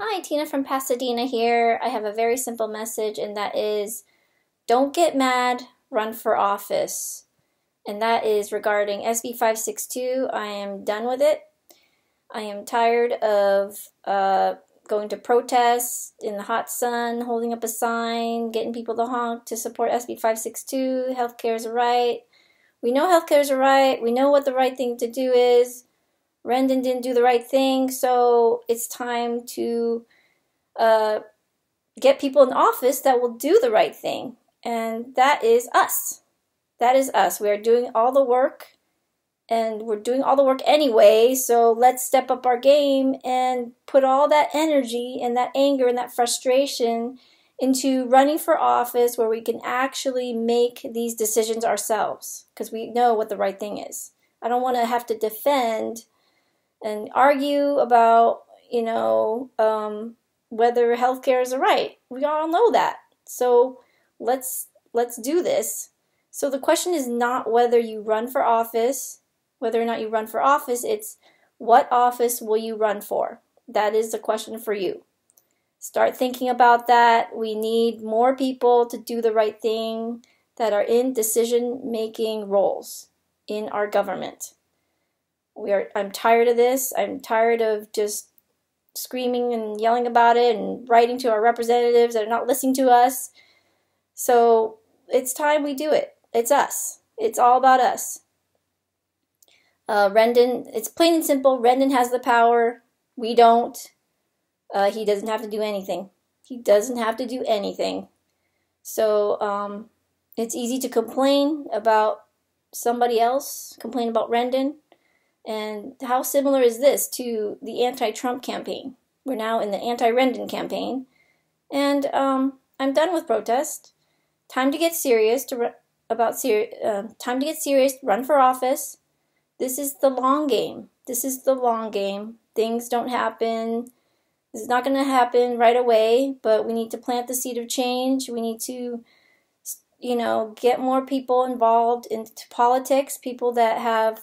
Hi, Tina from Pasadena here. I have a very simple message, and that is don't get mad, run for office. And that is regarding SB 562. I am done with it. I am tired of going to protests in the hot sun, holding up a sign, getting people to honk to support SB 562. Healthcare is a right. We know healthcare is a right. We know what the right thing to do is. Rendon didn't do the right thing, so it's time to get people in office that will do the right thing. And that is us. That is us. We are doing all the work, and we're doing all the work anyway, so let's step up our game and put all that energy and that anger and that frustration into running for office where we can actually make these decisions ourselves, because we know what the right thing is. I don't want to have to defend and argue about, whether healthcare is a right. We all know that. So let's do this. So the question is not whether you run for office, whether or not you run for office, it's what office will you run for? That is the question for you. Start thinking about that. We need more people to do the right thing that are in decision-making roles in our government. I'm tired of this. I'm tired of just screaming and yelling about it and writing to our representatives that are not listening to us. So it's time we do it. It's us. It's all about us. Rendon, it's plain and simple. Rendon has the power. We don't. He doesn't have to do anything. He doesn't have to do anything. So it's easy to complain about somebody else, complain about Rendon. And how similar is this to the anti-Trump campaign? We're now in the anti-Rendon campaign. And I'm done with protest. Time to get serious, time to get serious, run for office. This is the long game. This is the long game. Things don't happen. This is not going to happen right away, but we need to plant the seed of change. We need to, get more people involved into politics, people that have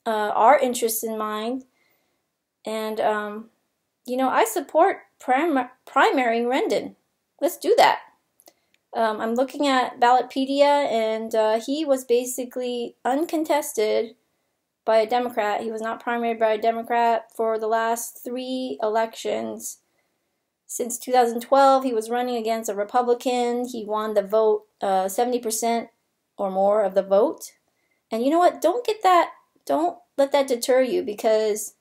our interests in mind. And, I support primarying Rendon. Let's do that. I'm looking at Ballotpedia, and he was basically uncontested by a Democrat. He was not primaried by a Democrat for the last 3 elections. Since 2012, he was running against a Republican. He won the vote, 70% or more of the vote. And you know what? Don't let that deter you, because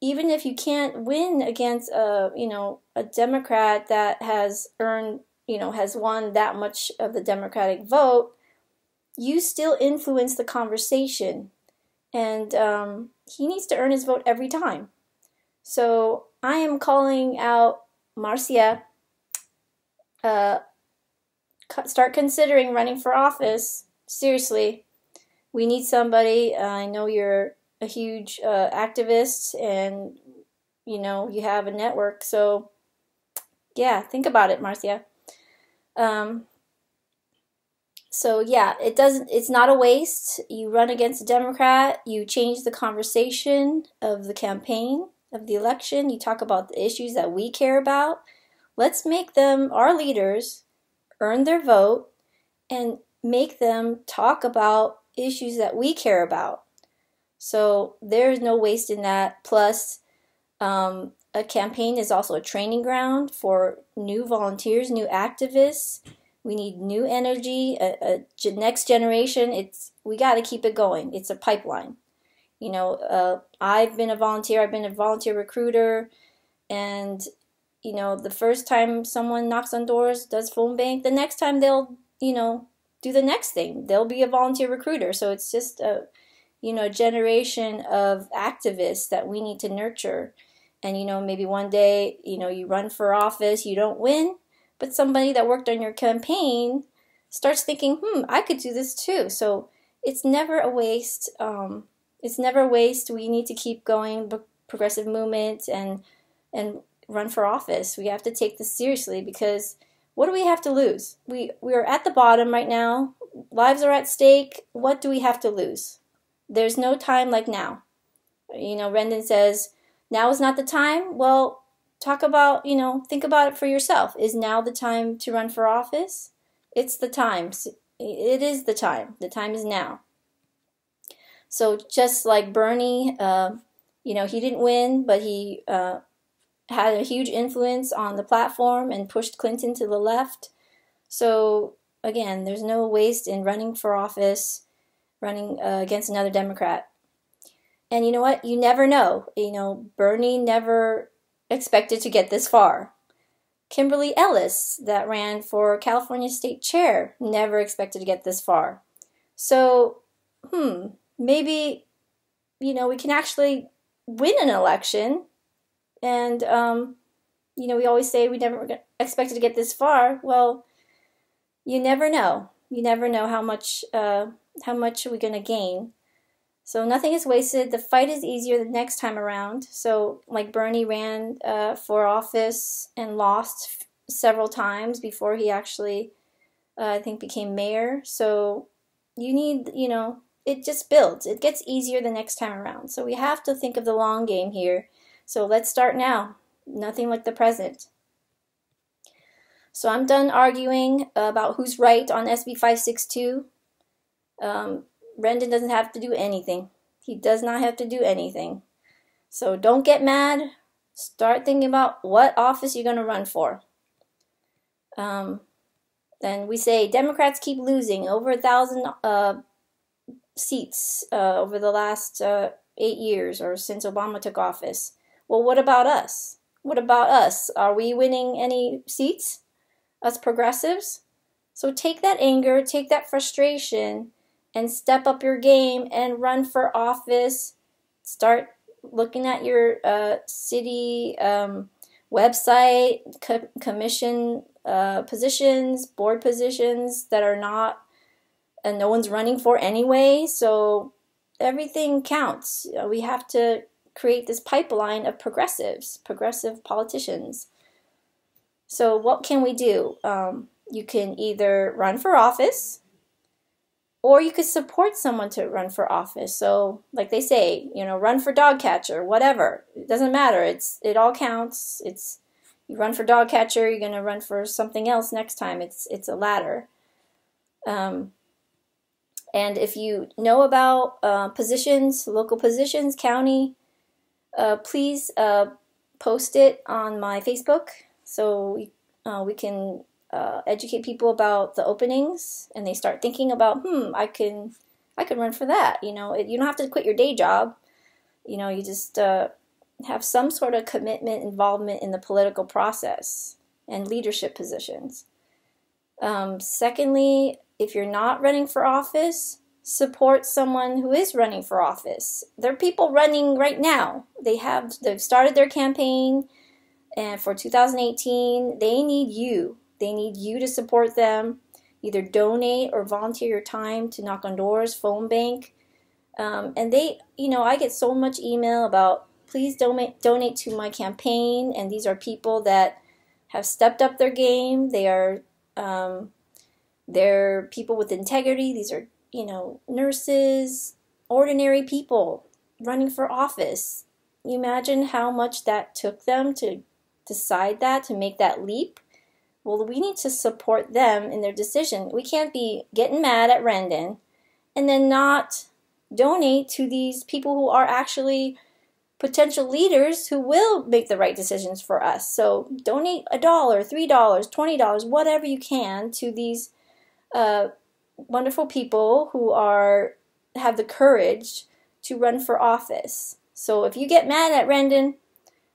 even if you can't win against a Democrat that has won that much of the Democratic vote, you still influence the conversation, and he needs to earn his vote every time. So I am calling out Marcia. Start considering running for office. Seriously. We need somebody. I know you're a huge activist, and you have a network. So yeah, think about it, Marcia. So yeah, it's not a waste. You run against a Democrat, you change the conversation of the campaign, of the election. You talk about the issues that we care about. Let's make them, our leaders, earn their vote and make them talk about issues that we care about. So there's no waste in that. Plus, a campaign is also a training ground for new volunteers, new activists. We need new energy, a next generation. We got to keep it going. It's a pipeline. I've been a volunteer. I've been a volunteer recruiter, and the first time someone knocks on doors, does phone bank, the next time they'll do the next thing. They'll be a volunteer recruiter. So it's just a generation of activists that we need to nurture. And maybe one day you run for office, you don't win, but somebody that worked on your campaign starts thinking, I could do this too. So it's never a waste. It's never a waste. We need to keep going, progressive movement, and run for office. We have to take this seriously, because what do we have to lose? We are at the bottom right now. Lives are at stake. What do we have to lose? There's no time like now. Rendon says Now is not the time. Well, talk about, think about it for yourself. Is now the time to run for office? It's the time. It is the time. The time is now. So just like Bernie, he didn't win, but he had a huge influence on the platform and pushed Clinton to the left. So again, there's no waste in running for office, running against another Democrat. And you know what? You never know. Bernie never expected to get this far. Kimberly Ellis, that ran for California State Chair, never expected to get this far. So, maybe, we can actually win an election. And, we always say we never expected to get this far. Well, you never know. You never know how much we're going to gain. So nothing is wasted. The fight is easier the next time around. So like Bernie ran for office and lost several times before he actually, I think, became mayor. So you need, it just builds. It gets easier the next time around. So we have to think of the long game here. So let's start now. Nothing like the present. So I'm done arguing about who's right on SB 562. Rendon doesn't have to do anything. He does not have to do anything. So don't get mad. Start thinking about what office you're going to run for. Then we say Democrats keep losing over 1,000 seats over the last 8 years or since Obama took office. Well, what about us? What about us? Are we winning any seats? Us progressives? So take that anger, take that frustration, and step up your game and run for office. Start looking at your city website, commission positions, board positions that are not, and no one's running for anyway. So everything counts. We have to create this pipeline of progressive politicians. So what can we do? You can either run for office, or you could support someone to run for office. So like they say, run for dog catcher, whatever. It doesn't matter. It all counts. You run for dog catcher, you're going to run for something else next time. It's a ladder. And if you know about positions, local positions, county, please post it on my Facebook so we can educate people about the openings, and they start thinking about, I could run for that. You don't have to quit your day job. You just have some sort of commitment, involvement in the political process and leadership positions. Secondly, if you're not running for office, support someone who is running for office. There are people running right now. They've started their campaign, and for 2018, they need you. They need you to support them. Either donate or volunteer your time to knock on doors, phone bank. And I get so much email about, please donate to my campaign. And these are people that have stepped up their game. They're people with integrity. These are, nurses, ordinary people running for office. You imagine how much that took them to decide that, to make that leap? Well, we need to support them in their decision. We can't be getting mad at Rendon and then not donate to these people who are actually potential leaders who will make the right decisions for us. So donate $1, $3, $20, whatever you can to these wonderful people who have the courage to run for office. So if you get mad at Rendon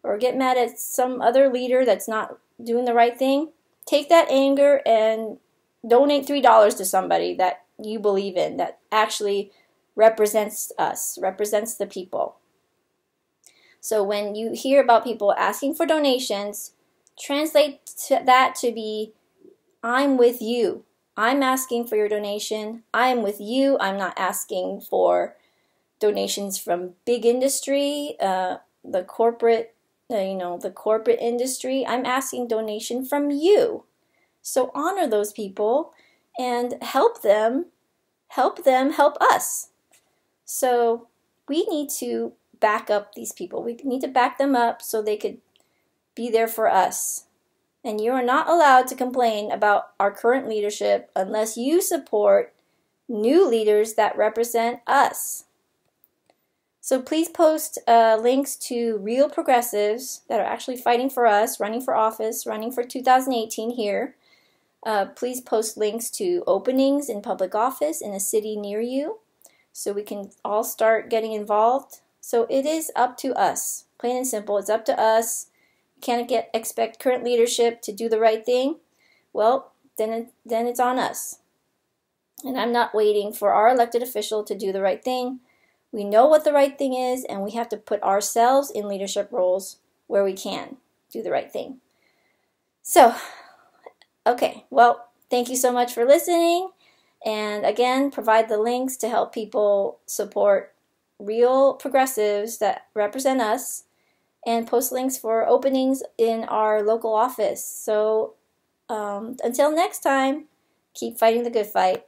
or get mad at some other leader that's not doing the right thing, take that anger and donate $3 to somebody that you believe in, that actually represents us, represents the people. So when you hear about people asking for donations, translate that to be, I'm with you. I'm asking for your donation. I'm with you. I'm not asking for donations from big industry, the corporate industry. I'm asking donation from you. So honor those people and help them help us. So we need to back up these people. We need to back them up so they could be there for us. And you are not allowed to complain about our current leadership unless you support new leaders that represent us. So please post links to real progressives that are actually fighting for us, running for office, running for 2018 here. Please post links to openings in public office in a city near you so we can all start getting involved. So it is up to us. Plain and simple, it's up to us. You can't expect current leadership to do the right thing. Well, then it's on us. And I'm not waiting for our elected official to do the right thing. We know what the right thing is, and we have to put ourselves in leadership roles where we can do the right thing. So, okay, well, thank you so much for listening. And again, provide the links to help people support real progressives that represent us, and post links for openings in our local office. So, until next time, keep fighting the good fight.